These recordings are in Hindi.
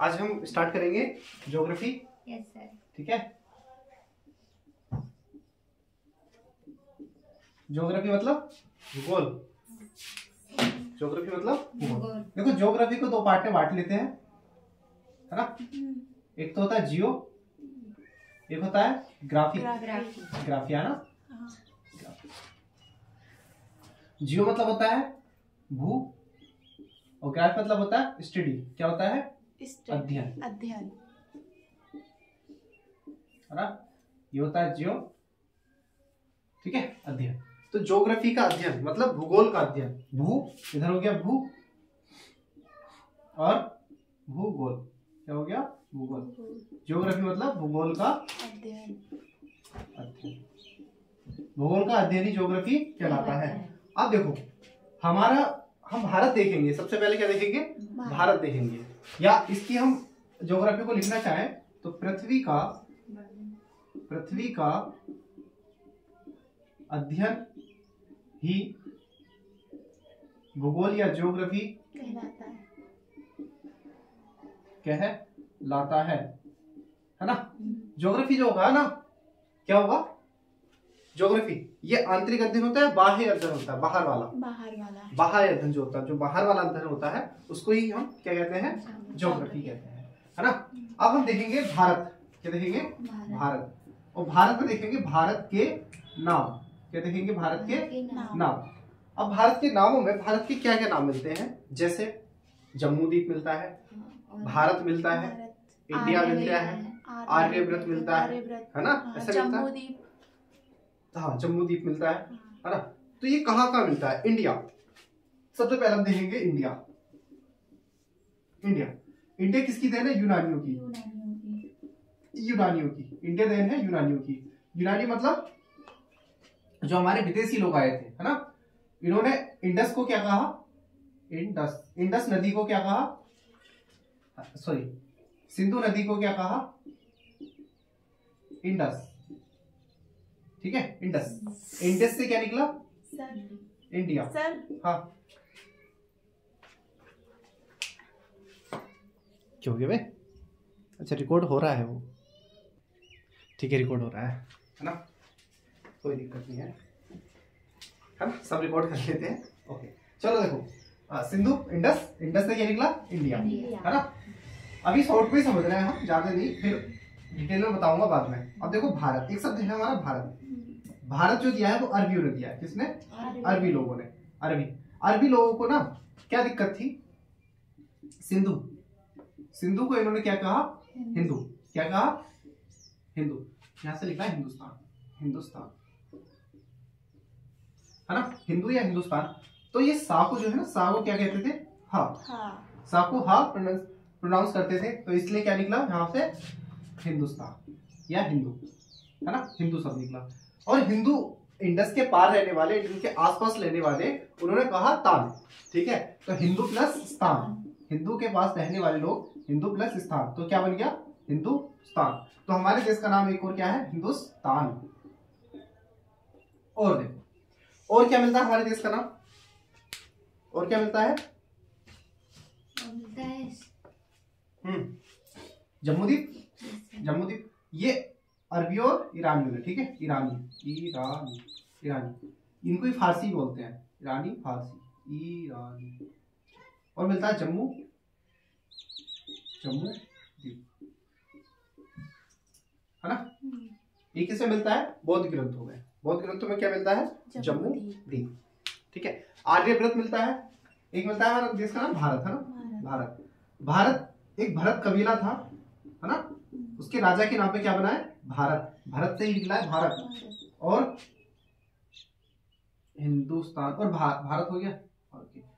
आज हम स्टार्ट करेंगे ज्योग्राफी। Yes sir. ठीक है, ज्योग्राफी मतलब भूगोल। ज्योग्राफी मतलब भूगोल। देखो ज्योग्राफी को दो पार्ट में बांट लेते हैं, है ना। एक तो होता है जियो, एक होता है ग्राफी। ग्राफी है ना। जियो मतलब होता है भू, और ग्राफ मतलब होता है स्टडी। क्या होता है? अध्ययन। अध्ययन, है ना। ये होता है जियो, ठीक है, अध्ययन। तो ज्योग्राफी का अध्ययन मतलब भूगोल का अध्ययन। भू इधर हो गया भू, और भूगोल क्या हो गया? भूगोल। ज्योग्राफी मतलब भूगोल का अध्ययन। भूगोल का अध्ययन ही ज्योग्राफी कहलाता है। अब देखो हम भारत देखेंगे। सबसे पहले क्या देखेंगे? भारत देखेंगे। या इसकी हम ज्योग्राफी को लिखना चाहें तो पृथ्वी का अध्ययन ही भूगोल या ज्योग्राफी कहलाता है ना। ज्योग्राफी जो होगा ना, क्या होगा? ज्योग्राफी ये आंतरिक अध्ययन होता है, बाह्य अध्ययन होता है, बाहर वाला। बाह्य अध्ययन जो होता है, जो बाहर वाला अध्ययन होता है, उसको ही हम क्या कहते हैं? ज्योग्राफी कहते हैं, है ना। अब हम देखेंगे भारत। क्या देखेंगे? भारत। और भारत में देखेंगे भारत के नाम। क्या देखेंगे? भारत के नाम। अब भारत के नामों में भारत के क्या क्या नाम मिलते हैं? जैसे जम्मूद्वीप मिलता है, भारत मिलता है, इंडिया मिलता है, आर्यव्रत मिलता है ना। ऐसा मिलता है। हाँ, जम्मूद्वीप मिलता है ना। तो ये कहाँ कहाँ मिलता है? इंडिया। सबसे पहले हम देखेंगे इंडिया। इंडिया किसकी देन है? यूनानियों की। इंडिया देन है यूनानियों की। यूनानी मतलब जो हमारे विदेशी लोग आए थे, है ना। इन्होंने इंडस को क्या कहा? इंडस नदी को क्या कहा? सॉरी, सिंधु नदी को क्या कहा? इंडस। ठीक है, इंडस से क्या निकला? इंडिया। हाँ, क्यों गया भाई? अच्छा, रिकॉर्ड हो रहा है वो। ठीक है, रिकॉर्ड हो रहा है ना, कोई दिक्कत नहीं है ना। सब रिकॉर्ड कर लेते हैं। ओके, चलो देखो, सिंधु इंडस से क्या निकला? इंडिया, है ना। अभी शॉर्ट में ही समझ रहे हैं हम, ज्यादा नहीं, फिर डिटेल में बताऊंगा बाद में। अब देखो भारत, एक शब्द है हमारा भारत। भारत जो दिया है वो अरबियों ने दिया है। किसने? अरबी लोगों ने। अरबी लोगों को ना क्या दिक्कत थी? सिंधु को इन्होंने क्या कहा? हिंदू। क्या कहा? हिंदू। यहां से लिखा है हिंदुस्तान, है ना। हिंदू या हिंदुस्तान। तो ये सा को जो है ना, सा को क्या कहते थे? हा। सा को हा प्रोनाउंस करते थे, तो इसलिए क्या निकला यहां से? हिंदुस्तान या हिंदू, है ना। हिंदू सब निकला। और हिंदू इंडस के पार रहने वाले, इनके आसपास रहने वाले, उन्होंने कहा तान। ठीक है, तो हिंदू प्लस स्थान, हिंदू के पास रहने वाले लोग, हिंदू प्लस स्थान, तो क्या बन गया? हिंदुस्तान। तो हमारे देश का नाम एक और क्या है? हिंदुस्तान। और देखो, और क्या मिलता है हमारे देश का नाम? और क्या मिलता है? जम्मूद्वीप। ये अरबी और ईरानी में, ठीक है, ईरानी। इनको ही फारसी बोलते हैं, ईरानी, फारसी, ईरानी। और मिलता है जम्मूद्वीप, है ना। ये किसे मिलता है? बौद्ध ग्रंथों में। बौद्ध ग्रंथों में क्या मिलता है? जम्मूद्वीप। ठीक है, आर्यव्रत मिलता है। एक मिलता है हमारे देश का नाम भारत, है ना। भारत एक भरत कबीला था, है ना। उसके राजा के नाम पे क्या बना है? भारत से ही निकला है भारत। और हिंदुस्तान और भारत हो गया।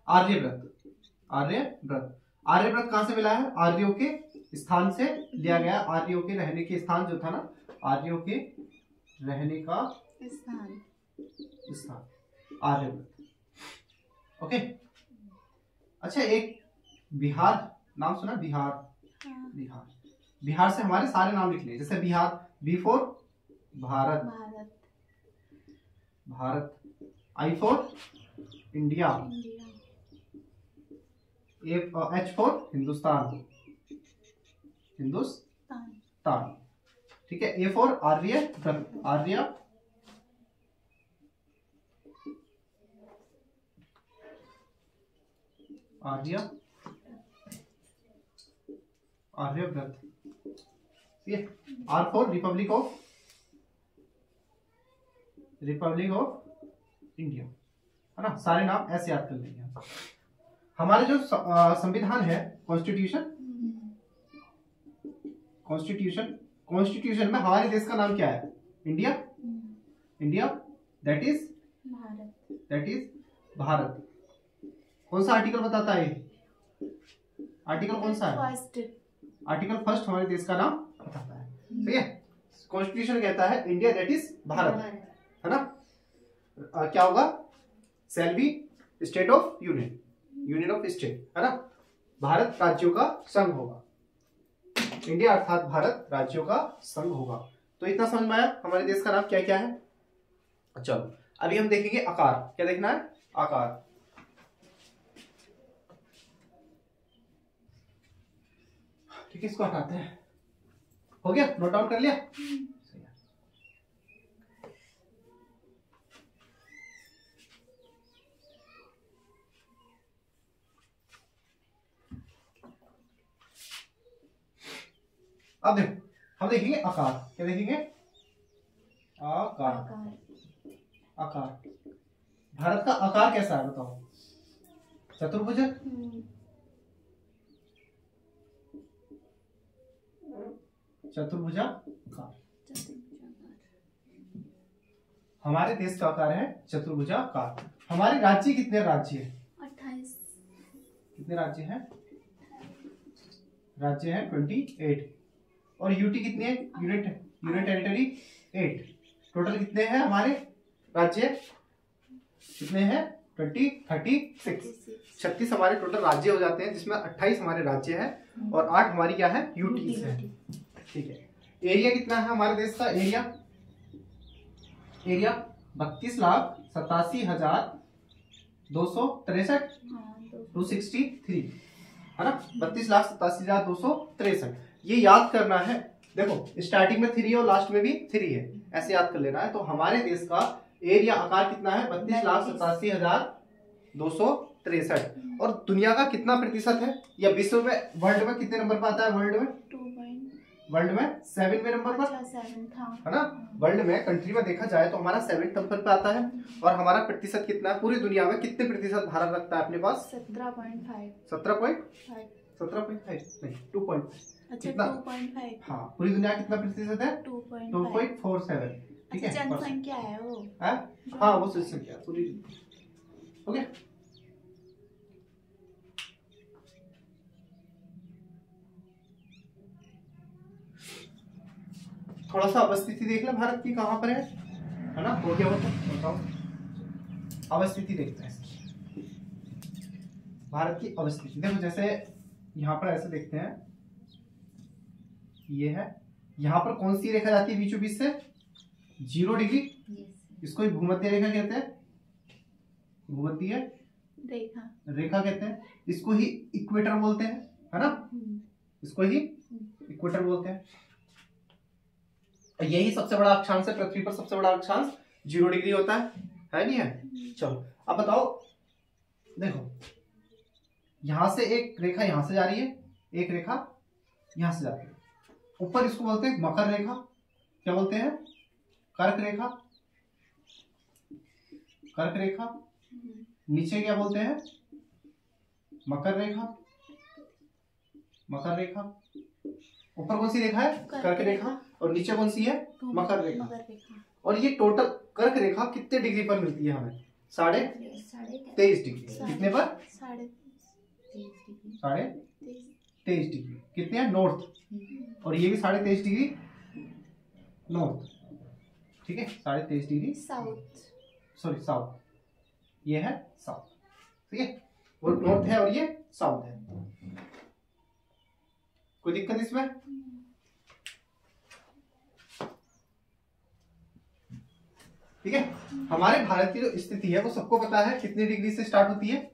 आर्यव्रत कहां से मिला है? आर्यों के स्थान से लिया गया। आर्यों के रहने के स्थान जो था ना, आर्यों के रहने का स्थान आर्यव्रत। ओके, अच्छा, एक बिहार नाम सुना? बिहार से हमारे सारे नाम लिख लिए। जैसे Bihar, B for Bharat, I for India, H for Hindustan, Hindustan. ठीक है, ए फॉर आर्य, आर्य, आर्य, आर्यव्रत। ठीक है, R for republic of, republic of India, है ना। सारे नाम ऐसे याद कर लेंगे। हमारे जो संविधान है, कॉन्स्टिट्यूशन, कॉन्स्टिट्यूशन, कॉन्स्टिट्यूशन में हमारे देश का नाम क्या है? India, India, that is Bharat, that is Bharat. कौन सा आर्टिकल बताता है? आर्टिकल कौन सा है? आर्टिकल फर्स्ट हमारे देश का नाम बताता है। ठीक है, कॉन्स्टिट्यूशन कहता है इंडिया दैट इज भारत, है ना। क्या होगा? Shall be state of union, union of state, है ना। भारत राज्यों का संघ होगा, इंडिया अर्थात भारत राज्यों का संघ होगा। तो इतना समझ में आया हमारे देश का नाम क्या क्या है। चलो अभी हम देखेंगे आकार। क्या देखना है? आकार। ठीक है, इसको हटाते हैं। हो गया, नोट डाउन कर लिया? अब देखो, हम देखेंगे आकार। क्या देखेंगे? आकार, आकार। भारत का आकार कैसा है बताओ? चतुर्भुज, चतुर्भुजाकार। हमारे देश का आकार है चतुर्भुजाकार। हमारे राज्य कितने राज्य है? 28। कितने राज्य हैं? राज्य है 28। और यूटी कितने है? Unit, unit territory 8। टोटल कितने हैं हमारे राज्य? कितने हैं? 36 हमारे टोटल राज्य हो जाते हैं, जिसमें 28 हमारे राज्य है और 8 हमारी क्या है? यूटीज है। ठीक है, एरिया कितना है हमारे देश का? एरिया, एरिया 32,87,263, 263, है ना। 32,87,263 ये याद करना है। देखो स्टार्टिंग में 3 और लास्ट में भी 3 है, ऐसे याद कर लेना है। तो हमारे देश का एरिया आकार कितना है? 32,87,263। और दुनिया का कितना प्रतिशत है? या विश्व में, वर्ल्ड में कितने नंबर पर आता है? वर्ल्ड में 7वें नंबर पर, है ना। वर्ल्ड में कंट्री में देखा जाए तो हमारा 7वें नंबर पे आता है। और हमारा प्रतिशत कितना है? पूरी दुनिया में कितने प्रतिशत भारत रखता है अपने पास? 17.5, 17.5 नहीं 2.5। अच्छा 2.5। हाँ, पूरी दुनिया कितना प्रतिशत है? 2.47। ठीक है, जनसंख्या है वो। हाँ वो जनसंख्या पूरी। ओके, थोड़ा सा अवस्थिति देख ले भारत की, कहां पर है ना। हो गया बताओ, अवस्थिति देखते हैं भारत की अवस्थिति। देखो जैसे यहाँ पर ऐसे देखते हैं, ये है, यहाँ पर कौन सी रेखा जाती है बीचों बीच से? 0 डिग्री। इसको ही भूमध्य रेखा कहते हैं, भूमध्य रेखा, रेखा कहते हैं। इसको ही इक्वेटर बोलते हैं, है ना। इसको ही इक्वेटर बोलते हैं। यही सबसे बड़ा अक्षांश है पृथ्वी पर, सबसे बड़ा अक्षांश 0 डिग्री होता है नहीं है। चलो अब बताओ, देखो यहां से एक रेखा यहां से जा रही है, एक रेखा यहां से जा रही है। ऊपर इसको बोलते हैं मकर रेखा। क्या बोलते हैं? कर्क रेखा, कर्क रेखा। नीचे क्या बोलते हैं? मकर रेखा, मकर रेखा। ऊपर कौन सी रेखा है? कर्क रेखा। और नीचे कौन सी है? मकर रेखा। और ये टोटल कर्क रेखा कितने डिग्री पर मिलती है हमें? 23.5 डिग्री। कितने पर? 23.5 डिग्री। कितने हैं? नॉर्थ। और ये भी 23.5 डिग्री नॉर्थ। ठीक है, 23.5 डिग्री साउथ, सॉरी साउथ। ये है साउथ, ठीक है। वो नॉर्थ है और ये साउथ है। कोई दिक्कत इसमें? ठीक है, हमारे भारत की जो स्थिति है वो सबको पता है कितनी डिग्री से स्टार्ट होती है।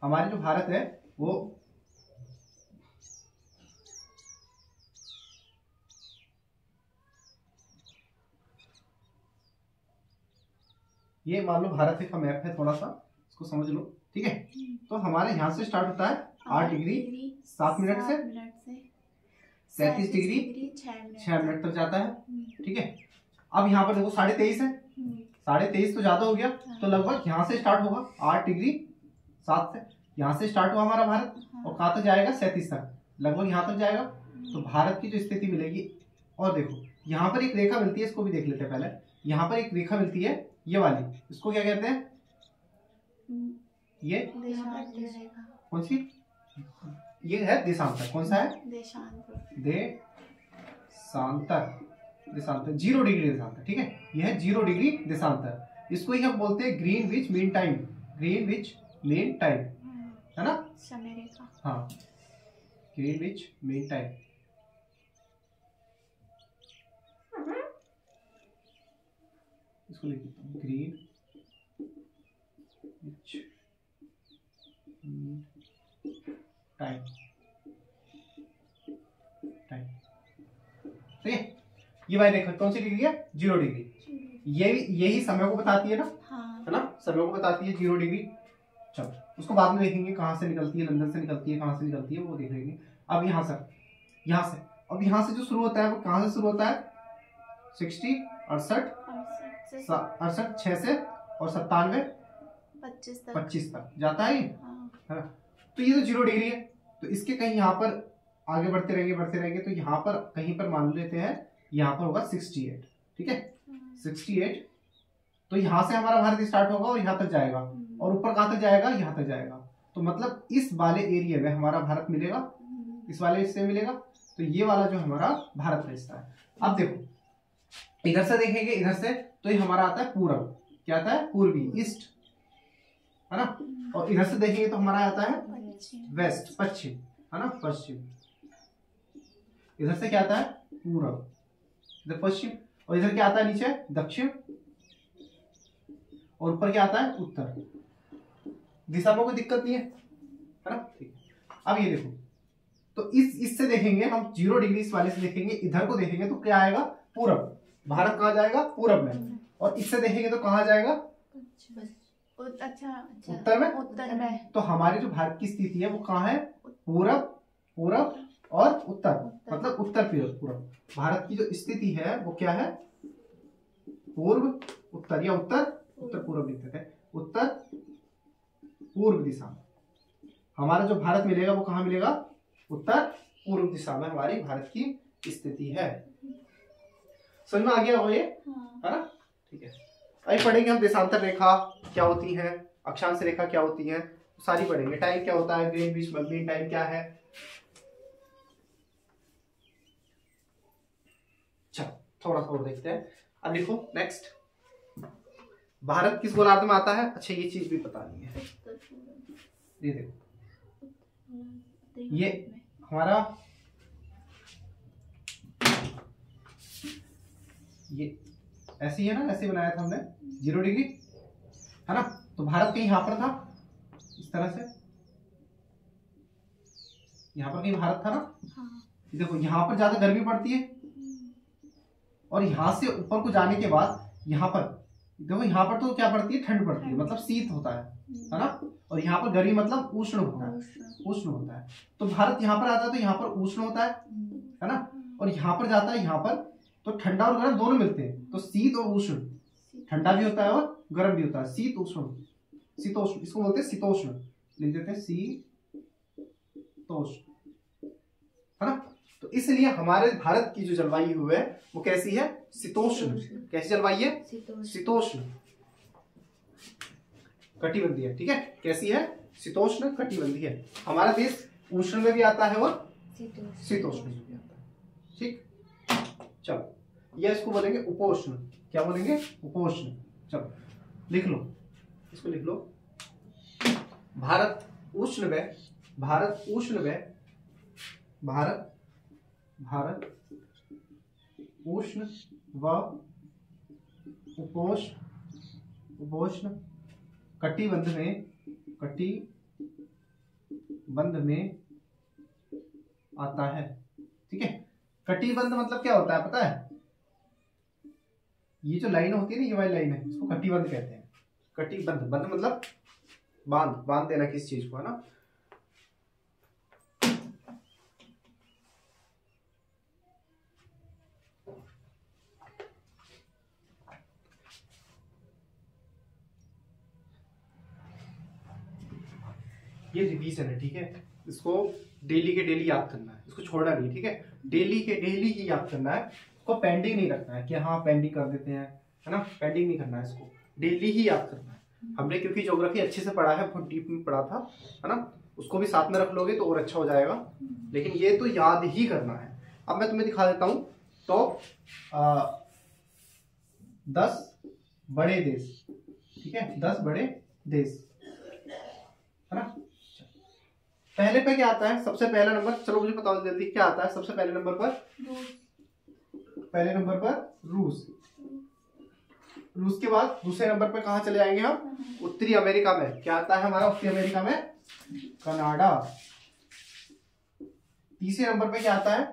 हमारे जो भारत है वो ये मान लो भारत का मैप है, थोड़ा सा इसको समझ लो, ठीक है। तो हमारे यहाँ से स्टार्ट होता है 8 डिग्री 7 मिनट से 37 डिग्री 6 मिनट तक जाता है, ठीक है। अब यहाँ पर देखो 23.5 है, 23.5 तो ज्यादा हो गया, तो लगभग यहाँ से स्टार्ट होगा 8 डिग्री 7 से, यहाँ से स्टार्ट हुआ हमारा भारत और कहाँ तक जाएगा 37 तक, लगभग यहाँ तक जाएगा। तो भारत की जो स्थिति मिलेगी, और देखो यहाँ पर एक रेखा मिलती है, इसको भी देख लेते हैं पहले। यहाँ पर एक रेखा मिलती है ये वाली, इसको क्या कहते हैं? ये कौन सी? ये है देशांतर। कौन सा है? देशांतर। देशांतर 0 डिग्री देशांतर, ठीक है। यह है 0 डिग्री देशांतर। इसको ही हम बोलते हैं Greenwich mean time, Greenwich mean time, है ना, समय रेखा। हाँ, ग्रीनविच मीन टाइम। इसको लिख देता हूँ, ग्रीनविच टाइम, टाइम, ठीक है। ये वाली रेखा कौन सी डिग्री है? 0 डिग्री। ये यही समय को बताती है ना, है ना, समय को बताती है 0 डिग्री। चलो उसको बाद में देखेंगे कहाँ से निकलती है, लंदन से निकलती है, कहाँ से निकलती है वो देख लेंगे। अब यहाँ से अब यहाँ से जो शुरू होता है वो कहाँ से शुरू होता है? 60 68 6 से और 97 25 तक जाता है ये, है ना। तो ये तो 0 डिग्री है, तो इसके कहीं यहाँ पर आगे बढ़ते रहेंगे, तो यहाँ पर कहीं पर मान लेते हैं यहाँ पर होगा 68, ठीक है, 68। तो यहाँ से हमारा भारत स्टार्ट होगा और यहाँ तक जाएगा, और ऊपर कहाँ तक जाएगा? यहाँ तक जाएगा। तो मतलब इस वाले एरिया में हमारा भारत मिलेगा, इस वाले हिस्से मिलेगा। तो ये वाला जो हमारा भारत का हिस्सा है। अब देखो इधर से देखेंगे, इधर से तो ये हमारा आता है पूरब, क्या आता है? पूर्वी, ईस्ट, है ना। और इधर से देखेंगे तो हमारा आता है वेस्ट, पश्चिम, है ना, पश्चिम। इधर से क्या आता है? पूरब, इधर पश्चिम, और इधर क्या आता है? नीचे दक्षिण, और ऊपर क्या आता है? उत्तर। दिशा में कोई दिक्कत नहीं है ना, ठीक। अब ये देखो, तो इससे देखेंगे हम 0 डिग्री इस वाले से देखेंगे, इधर को देखेंगे तो क्या आएगा? पूरब। भारत कहाँ जाएगा? पूरब में। और इससे देखेंगे तो कहाँ जाएगा? उत्तर में। उत्तर में। तो हमारी जो भारत की स्थिति है वो कहाँ है? पूरब और उत्तर, मतलब उत्तर पूरब। भारत की जो स्थिति है वो क्या है? पूर्व उत्तर, या उत्तर पूर्व लिखते थे, उत्तर पूर्व दिशा में हमारा जो भारत मिलेगा वो कहाँ मिलेगा? उत्तर पूर्व दिशा में हमारी भारत की स्थिति है। समझ में आ गया हो ये, है ना, ठीक है। अभी पढ़ेंगे हम देशांतर रेखा क्या होती है, अक्षांश रेखा क्या होती है, सारी पढ़ेंगे। टाइम क्या होता है, ग्रीनविच मीन टाइम क्या है। चलो थोड़ा सा और देखते हैं। अब देखो नेक्स्ट, भारत किस गोलार्ध में आता है? अच्छा ये चीज भी पता नहीं है। ये देखो, ये हमारा ये ऐसे ही है ना, ऐसे बनाया था हमने 0 डिग्री, है ना। तो भारत कहीं यहाँ पर था, इस तरह से, यहाँ पर कहीं भारत था ना। हाँ। देखो यहाँ पर ज्यादा गर्मी पड़ती है, और यहाँ से ऊपर को जाने के बाद यहाँ पर देखो, यहाँ पर तो क्या पड़ती है? ठंड पड़ती है, मतलब शीत होता है ना। और यहाँ पर गर्मी मतलब उष्ण होता है, तो भारत यहाँ पर आता है तो यहाँ पर उष्ण होता है ना। और यहाँ पर जाता है, यहाँ पर तो ठंडा और गर्म दोनों मिलते हैं, तो शीत और उष्ण, ठंडा भी होता है और गर्म भी होता है, शीत उष्ण, शीतोष्ण, इसको बोलते हैं शीतोष्ण, लिख देते हैं शीतोष्ण, है ना। तो इसलिए हमारे भारत की जो जलवायु है वो कैसी है? शीतोष्ण। कैसी जलवायु है? शीतोष्ण कटिबंधीय, ठीक है। कैसी है? शीतोष्ण कटिबंधीय। हमारा देश उष्ण में भी आता है और शीतोष्ण में भी आता है, ठीक। चलो ये इसको बोलेंगे उपोष्ण। क्या बोलेंगे? उपोष्ण। चलो लिख लो, इसको लिख लो। भारत उष्ण व उष्ण व उपोष्ण कटिबंध में आता है, ठीक है। कटिबंध मतलब क्या होता है पता है? ये जो लाइन होती है ना, ये वाली लाइन है, इसको कटिबंध कहते हैं। कटिबद्ध, बंध मतलब बांध, बांध देना किस चीज को, है ना। ये रिवीजन है, ठीक है। इसको डेली के डेली याद करना है, इसको छोड़ना नहीं, ठीक है। डेली के डेली ही याद करना है, इसको पेंडिंग नहीं रखना है कि हाँ पेंडिंग कर देते हैं, है ना। पेंडिंग नहीं करना है, इसको डेली ही याद करना है। हमने क्योंकि ज्योग्राफी अच्छे से पढ़ा है, बहुत डीप में पढ़ा था, है ना। उसको भी साथ में रख लोगे तो और अच्छा हो जाएगा, लेकिन ये तो याद ही करना है। अब मैं तुम्हें दिखा देता हूँ टॉप 10 बड़े देश, ठीक है। 10 बड़े देश, है ना। पहले पे क्या आता है, सबसे पहला नंबर, चलो मुझे बताओ जल्दी क्या आता है सबसे पहले नंबर पर। पहले नंबर पर रूस। रूस के बाद दूसरे नंबर पर कहां चले जाएंगे हम, उत्तरी अमेरिका में। क्या आता है हमारा उत्तरी अमेरिका में, कनाडा। तीसरे नंबर पे क्या आता है,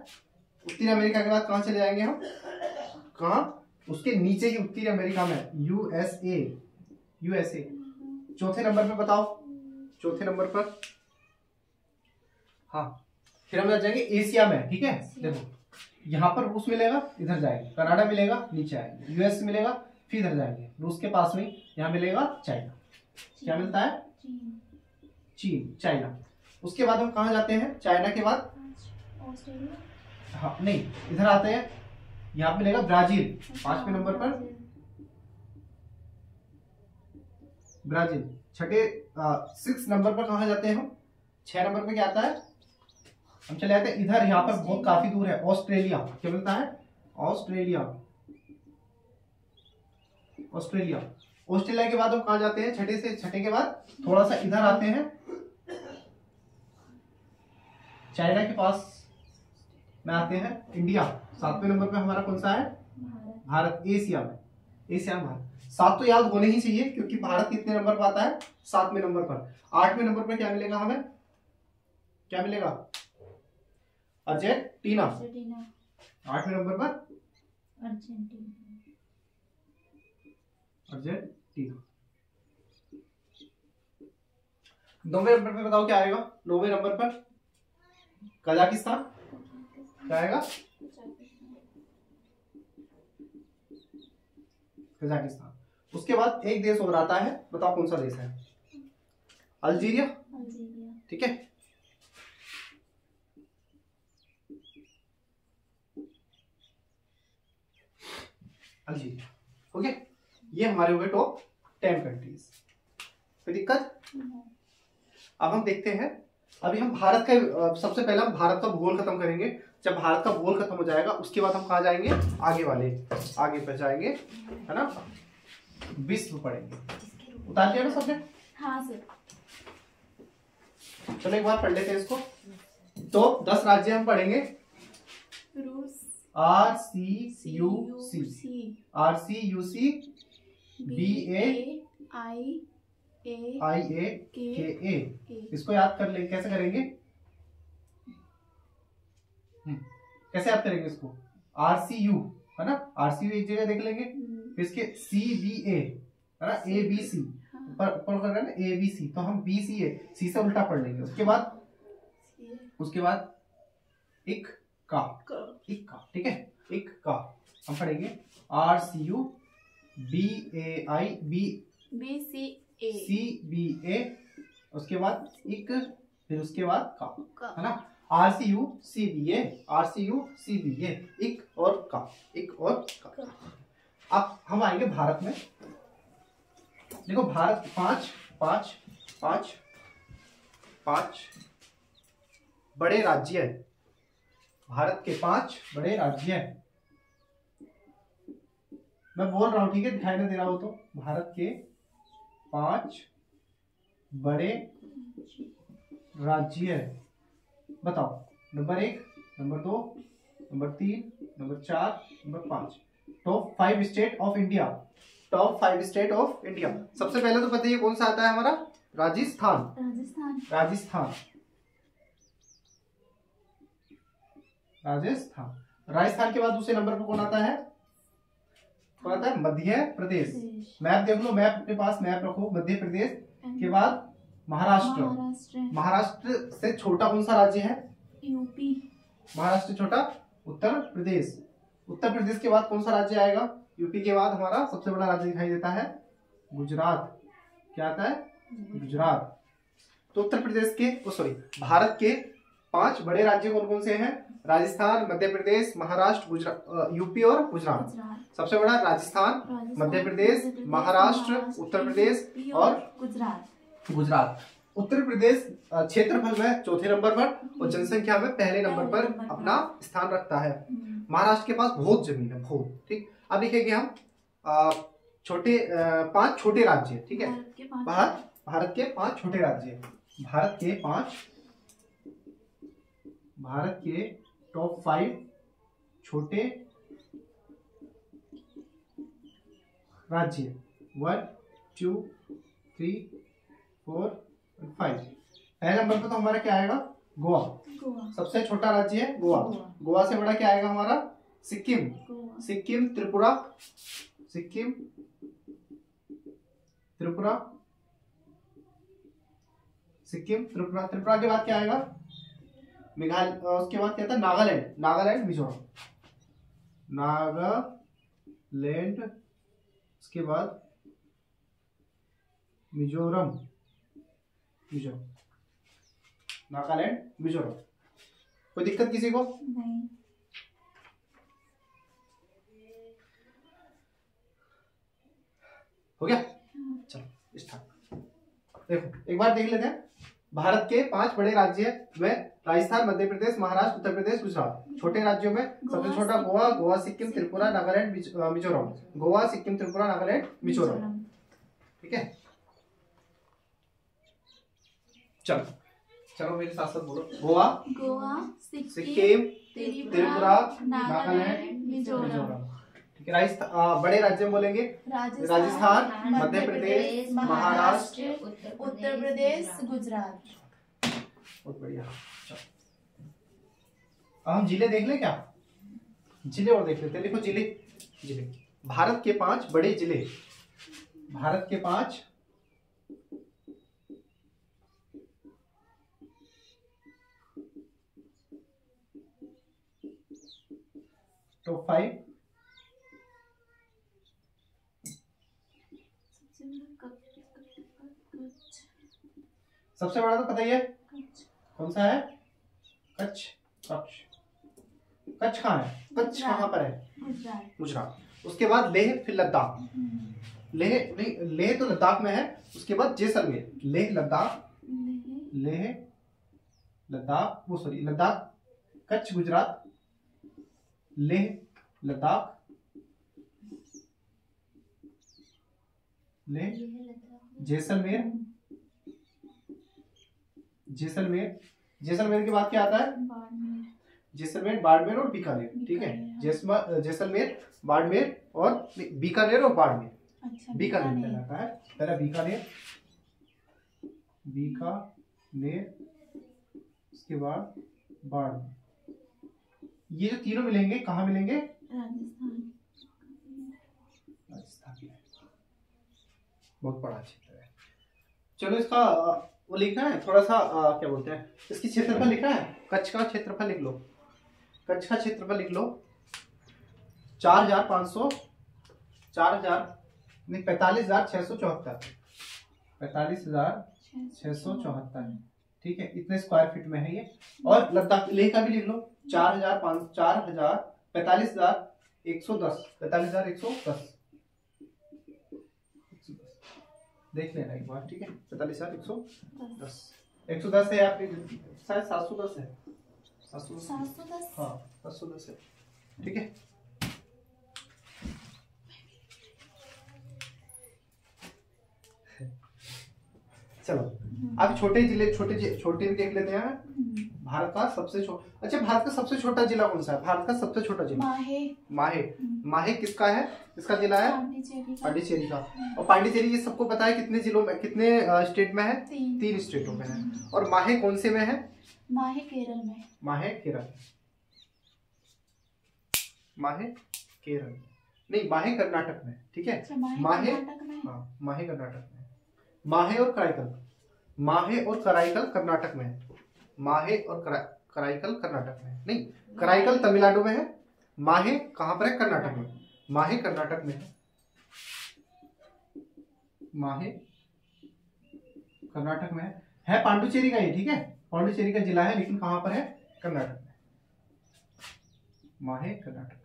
उत्तरी अमेरिका के बाद कहां चले जाएंगे हम, कहां, उसके नीचे ही उत्तरी अमेरिका में, यूएसए। यूएसए। चौथे नंबर पे बताओ, चौथे नंबर पर, हाँ, फिर हम जाएंगे एशिया में, ठीक है। देखो यहाँ पर रूस मिलेगा, इधर जाएंगे, कनाडा मिलेगा, नीचे आएंगे, यूएस मिलेगा, फिर इधर जाएंगे, रूस के पास में यहाँ मिलेगा चाइना। क्या मिलता है, चीन, चाइना। उसके बाद हम कहाँ जाते हैं, चाइना के बाद ऑस्ट्रेलिया, हाँ नहीं, इधर आते हैं, यहाँ मिलेगा ब्राजील, 5वें नंबर पर ब्राजील। छठे 6 नंबर पर कहाँ जाते हैं हम, 6 नंबर पे क्या आता है, हम चले जाते हैं इधर, यहाँ पर बहुत काफी दूर है, ऑस्ट्रेलिया। क्या मिलता है, ऑस्ट्रेलिया। ऑस्ट्रेलिया। ऑस्ट्रेलिया के बाद हम कहाँ जाते हैं, छठे के बाद थोड़ा सा इधर आते हैं, चाइना के पास में आते हैं, इंडिया। 7वें नंबर पे हमारा कौन सा है, भारत। एशिया में, एशिया में भारत। 7 तो याद होने ही चाहिए, क्योंकि भारत कितने नंबर पर आता है, 7वें नंबर पर। 8वें नंबर पर क्या मिलेगा हमें, क्या मिलेगा, अर्जेंटीना। 8वें नंबर पर अर्जेंटीना। 9वें नंबर पे बताओ क्या आएगा, 9वें नंबर पर कजाकिस्तान। क्या आएगा, कजाकिस्तान। उसके बाद एक देश और आता है, बताओ कौन सा देश है, अल्जीरिया, ठीक है। Algeria, okay. ये हमारे हो गए टॉप 10 कंट्रीज। कोई दिक्कत। अब हम देखते हैं, अभी हम भारत का, सबसे पहले हम भारत का भूगोल खत्म करेंगे। जब भारत का भूगोल खत्म हो जाएगा, उसके बाद हम कहाँ जाएंगे, आगे पर जाएंगे, है ना, विश्व पढ़ेंगे। उतार लिया ना सबने, हाँ सर। चलो एक बार पढ़ लेते हैं इसको। तो 10 राज्य हम पढ़ेंगे, रूस, RCUC, BAIAKA। इसको याद कर ले, कैसे करेंगे, कैसे याद करेंगे इसको, RCU, है ना, RCU एक जगह देख लेंगे, फिर इसके CBA, है ना, ABC, ऊपर कर रहे हैं ना ABC, तो हम BCA, C से उल्टा पढ़ लेंगे। उसके बाद एक का, ठीक है, एक का हम पढ़ेंगे, RCU CBA, उसके बाद एक, फिर उसके बाद का, है ना, RCU CBA, एक और का, एक और का। अब हम आएंगे भारत में। देखो भारत 5 बड़े राज्य है, भारत के 5 बड़े राज्य हैं। मैं बोल रहा हूं, ठीक है, दिखाई नहीं दे रहा हो तो। भारत के 5 बड़े राज्य है, बताओ। Number 1, number 2, number 3, number 4, number 5। Top 5 state of India. Top 5 state of India. सबसे पहले तो पता है कौन सा आता है हमारा, राजस्थान। राजस्थान के बाद दूसरे नंबर पर कौन आता है, मध्य प्रदेश। मैप देख लो, मैप अपने पास मैप रखो। मध्य प्रदेश के बाद महाराष्ट्र। महाराष्ट्र से छोटा कौन सा राज्य है? यूपी। महाराष्ट्र छोटा उत्तर प्रदेश। उत्तर प्रदेश के बाद कौन सा राज्य आएगा? यूपी के बाद हमारा सबसे बड़ा राज्य दिखाई देता है गुजरात। क्या आता है? गुजरात। तो उत्तर प्रदेश के भारत के 5 बड़े राज्य कौन कौन से हैं? राजस्थान, मध्य प्रदेश, महाराष्ट्र, गुजरात, यूपी और गुजरात। सबसे बड़ा राजस्थान, मध्य प्रदेश, महाराष्ट्र, उत्तर प्रदेश और गुजरात। उत्तर प्रदेश क्षेत्रफल में चौथे नंबर पर और जनसंख्या में पहले नंबर पर अपना स्थान रखता है। महाराष्ट्र के पास बहुत जमीन है, बहुत। ठीक, अब लिखेंगे हम 5 छोटे राज्य। ठीक है, भारत के 5 छोटे राज्य। भारत के टॉप 5 छोटे राज्य 1, 2, 3, 4 और 5। पहले नंबर पर तो हमारा क्या आएगा? गोवा। सबसे छोटा राज्य है गोवा। गोवा से बड़ा क्या आएगा हमारा? सिक्किम। सिक्किम, त्रिपुरा, त्रिपुरा के बाद क्या आएगा? मेघालय। उसके बाद क्या था? नागालैंड, मिजोरम। उसके बाद मिजोरम। नागालैंड, मिजोरम। कोई दिक्कत किसी को? नहीं। हो गया? चलो स्टार्ट। देखो एक बार देख लेते हैं। भारत के 5 बड़े राज्य में राजस्थान, मध्य प्रदेश, महाराष्ट्र, उत्तर प्रदेश, गुजरात। छोटे राज्यों में सबसे छोटा गोवा, सिक्किम, त्रिपुरा, नागालैंड, मिजोरम। गोवा, सिक्किम, त्रिपुरा, नागालैंड, मिजोरम। ठीक है, चलो मेरे साथ साथ बोलो। गोवा, सिक्किम, त्रिपुरा, नागालैंड, मिजोरम। ठीक है, बड़े राज्य बोलेंगे राजस्थान, मध्य प्रदेश, महाराष्ट्र, उत्तर प्रदेश, गुजरात। बहुत बढ़िया। अब हम जिले देख ले क्या? जिले और देख लेते हैं। देखो जिले भारत के 5 बड़े जिले। भारत के 5 टॉप 5 सबसे बड़ा तो पता ही है कौन सा है? कच्छ कहाँ है? कच्छ कहाँ पर है? गुजरात। उसके बाद लेह, फिर लद्दाख। लेह तो लद्दाख में है। उसके बाद जैसलमेर। लद्दाख, कच्छ, गुजरात, लेह, लद्दाख, जैसलमेर के बाद क्या आता है? जैसलमेर, बाड़मेर और बीकानेर। ठीक है, जैसलमेर, बाड़मेर और बीकानेर और बाड़मेर। अच्छा, बीकानेर कहलाता है। पहला बीकानेर, उसके बाद बाड़मेर। ये जो तीनों मिलेंगे कहाँ मिलेंगे? राजस्थान। बहुत बड़ा क्षेत्र है। चलो इसका वो लिखना है थोड़ा सा, क्या बोलते हैं, इसकी क्षेत्रफल लिखना है। कच्छ का क्षेत्रफल लिख लो। 45,674। ठीक है, इतने स्क्वायर फीट में है ये। और लद्दाख, लेह का भी लिख लो। 45,110 देख लेना एक बार। ठीक है, 45,110। 110 है आपकी, शायद 710 है। 710 हाँ 710 है। ठीक है, चलो अब छोटे भी देख लेते हैं। भारत का सबसे छोटा जिला कौन सा है? भारत का सबसे छोटा जिला माहे किसका है? किसका जिला है? पांडिचेरी का। और पांडिचेरी ये सबको पता है कितने जिलों में, कितने स्टेट में है? 3 स्टेटों में है। और माहे कौन से में है? माहे केरल में। माहे केरल। नहीं, माहे कर्नाटक में, ठीक है। अच्छा, माहे, कर्नाटक में। हाँ माहे कर्नाटक में। माहे और कराईकल, माहे और कराईकल कर्नाटक में है। माहे और कराईकल कर्नाटक में है। नहीं, कराईकल तमिलनाडु में है, माहे कहाँ पर है? कर्नाटक में। माहे कर्नाटक में है, माहे कर्नाटक में है पांडुचेरी का ये, ठीक है। पांडुचेरी का जिला है, लेकिन कहां पर है? कर्नाटक में। माहे कर्नाटक।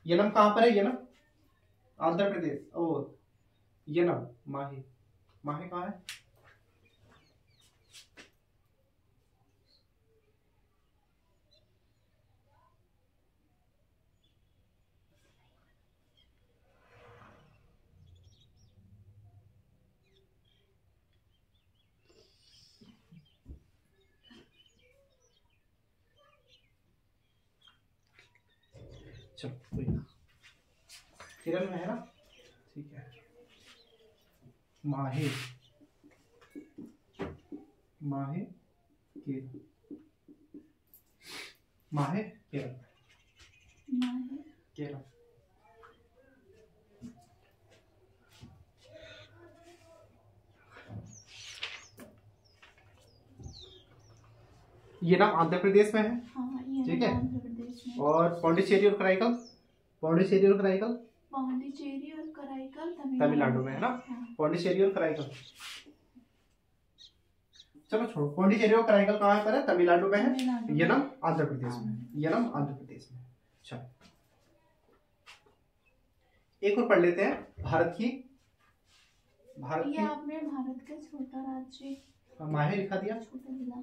यनम कहां पर है? यनम आंध्र प्रदेश। ओ यनम, माहे, माहे कहां है? चलो कोई ना, केरल में है ना, ठीक है। माहे, माहे केरल, माहे केरल, केरल। ये नाम आंध्र प्रदेश में है, ठीक है। और पौंडीचेरी और कराईकल, पौंडीचेरी और कराईकल, पौंडीचेरी और कराईकल तमिलनाडु में है ना। पौंडीचेरी और कराईकल, चलो छोड़ो, पौंडीचेरी और कराईकल कहाँ पर है? तमिलनाडु में है। यनम आंध्र प्रदेश में, यनम आंध्र प्रदेश में। चलो एक और पढ़ लेते हैं, भारत की, भारत की, आपने भारत का छोटा राज्य माहे लिखा दिया, छोटा जिला,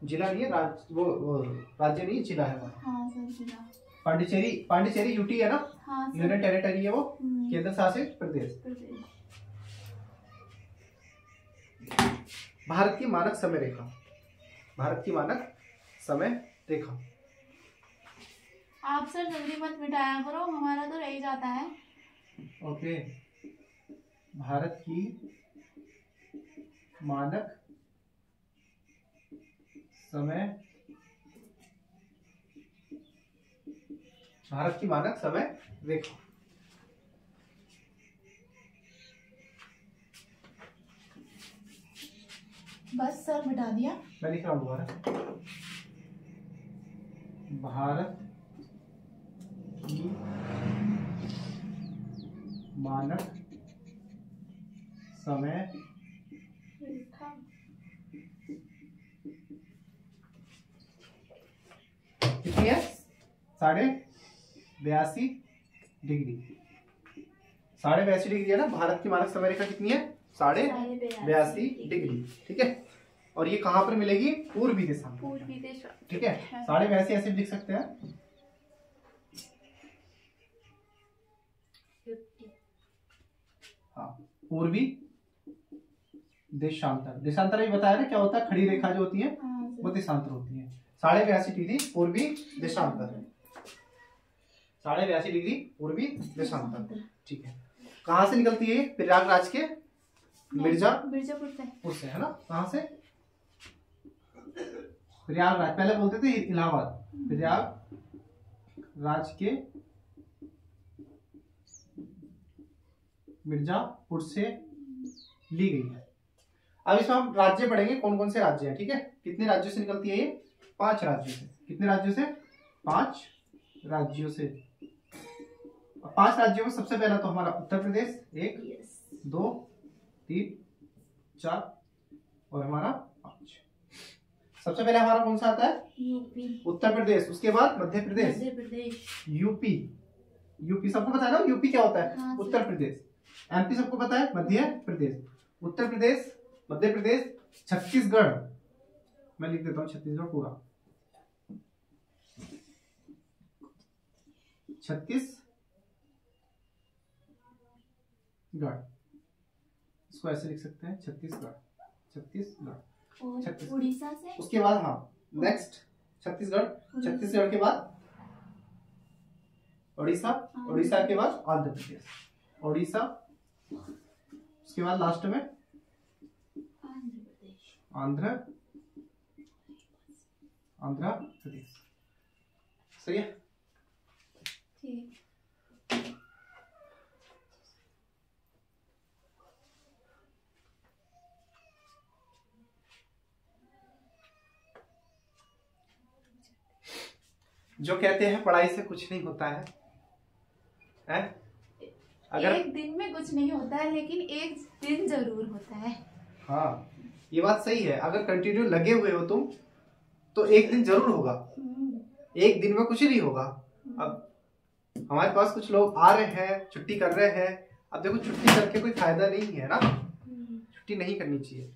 जिला नहीं है, वो राज्य नहीं, जिला है वो। हाँ सर, जिला। पांडिचेरी, पांडिचेरी यूटी है ना, हाँ यूनियन टेरिटरी है वो, केंद्र शासित प्रदेश। भारत की मानक समय रेखा, भारत की मानक समय रेखा। आप सर जल्दी मत मिटाया करो, हमारा तो रह ही जाता है। ओके, भारत की मानक समय, भारत की मानक समय रेखा। बस सर मिटा दिया, मैं लिख रहा हूँ दोबारा। भारत की मानक समय रेखा कितनी है? 82.5 डिग्री, 82.5 डिग्री है ना। भारत की मानक समय रेखा कितनी है? 82.5 डिग्री, ठीक है। और ये कहाँ पर मिलेगी? पूर्वी दिशा, पूर्वी दिशा, ठीक है। 82.5 ऐसे लिख सकते हैं, हाँ, पूर्वी देशांतर। देशांतर ही बताया ना क्या होता है, खड़ी रेखा जो होती है वो देशांतर होती है। 82.5 डिग्री पूर्वी देशांतर, 82.5 डिग्री पूर्वी देशांतर, ठीक है। कहाँ से निकलती है? प्रयागराज के मिर्जापुर से है ना। कहाँ से? प्रयागराज, पहले बोलते थे इलाहाबाद, प्रयागराज के मिर्जापुर से ली गई है। अब इसमें हम राज्य पढ़ेंगे, कौन कौन से राज्य हैं, ठीक है। कितने राज्यों से निकलती है ये? 5 राज्यों से। कितने राज्यों से? 5 राज्यों से। 5 राज्यों में सबसे पहला तो हमारा उत्तर प्रदेश, 1 2 3 4 और हमारा 5। सबसे पहले हमारा कौन सा आता है? यूपी। उत्तर प्रदेश, उसके बाद मध्य प्रदेश, यूपी। यूपी सबको पता है ना, यूपी क्या होता है? हाँ, उत्तर प्रदेश। एमपी सबको पता है, मध्य प्रदेश। उत्तर प्रदेश, मध्य प्रदेश, छत्तीसगढ़, मैं लिख देता हूँ छत्तीसगढ़ पूरा, छत्तीसगढ़, इसको ऐसे लिख सकते हैं, छत्तीसगढ़, छत्तीसगढ़। उड़ीसा से, उसके बाद हाँ नेक्स्ट छत्तीसगढ़, छत्तीसगढ़ के बाद उड़ीसा, उड़ीसा के बाद आंध्र प्रदेश, उड़ीसा, उसके बाद लास्ट में आंध्र प्रदेश। सही है, ठीक। जो कहते हैं पढ़ाई से कुछ नहीं होता है, अगर एक दिन में कुछ नहीं होता है, लेकिन एक दिन जरूर होता है। हाँ, ये बात सही है। अगर कंटिन्यू लगे हुए हो तुम तो एक दिन जरूर होगा, एक दिन में कुछ नहीं होगा। अब हमारे पास कुछ लोग आ रहे हैं, छुट्टी कर रहे हैं। अब देखो, छुट्टी करके कोई फायदा नहीं है ना, छुट्टी नहीं करनी चाहिए।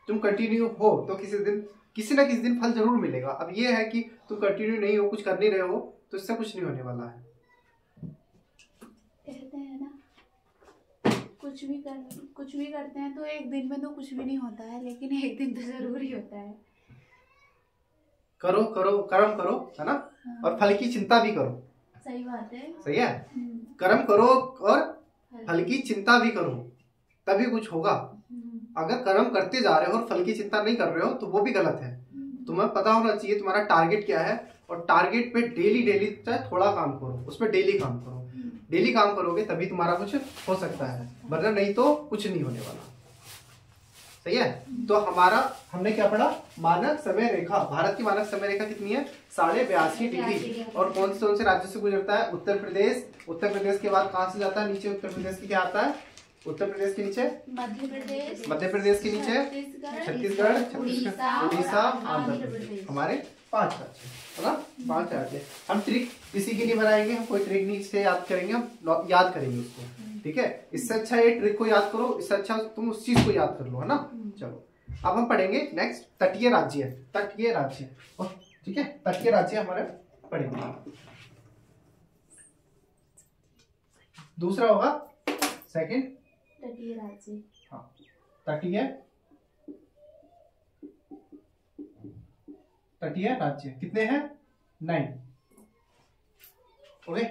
तुम कंटिन्यू हो तो किसी ना किसी दिन फल जरूर मिलेगा। अब ये है कि तुम कंटिन्यू नहीं हो, कुछ कर नहीं रहे हो, तो इससे कुछ नहीं होने वाला है। कहते हैं ना, कुछ भी करते हैं तो एक दिन में तो कुछ भी नहीं होता है, लेकिन एक दिन तो जरूर ही होता है। करो करो, कर्म करो, है ना। हाँ। और फल की चिंता भी करो। सही बात है। सही है। कर्म करो और फल की चिंता भी करो, तभी कुछ होगा। अगर कर्म करते जा रहे हो और फल की चिंता नहीं कर रहे हो तो वो भी गलत है। तुम्हें पता होना चाहिए तुम्हारा टारगेट क्या है, और टारगेट पे डेली चाहे थोड़ा काम करो, उस पर डेली काम करो। डेली काम करोगे तभी तुम्हारा कुछ हो सकता है, वरना नहीं तो कुछ नहीं होने वाला। सही है। तो हमने क्या पढ़ा, मानक समय रेखा। भारत की मानक समय रेखा कितनी है? 82.5 डिग्री। और कौन से राज्य से गुजरता है? उत्तर प्रदेश। उत्तर प्रदेश के बाद कहां से जाता है? नीचे उत्तर प्रदेश की क्या आता है? उत्तर प्रदेश के नीचे मध्य प्रदेश के नीचे छत्तीसगढ़, उड़ीसा, आंध्र प्रदेश। हमारे 5 राज्य है ना, 5 राज्य। हम ट्रिक किसी के लिए बनाएंगे, हम कोई ट्रिक नहीं से याद करेंगे, हम याद करेंगे उसको। ठीक है, इससे अच्छा ये ट्रिक को याद करो, इससे अच्छा तुम उस चीज को याद कर लो, है ना। चलो अब हम पढ़ेंगे नेक्स्ट तटीय राज्य। तटीय राज्य, ठीक है, तटीय राज्य हमारे पढ़ेंगे। दूसरा होगा सेकंड तटीय राज्य। हाँ, तटीय राज्य कितने हैं? 9। ओके।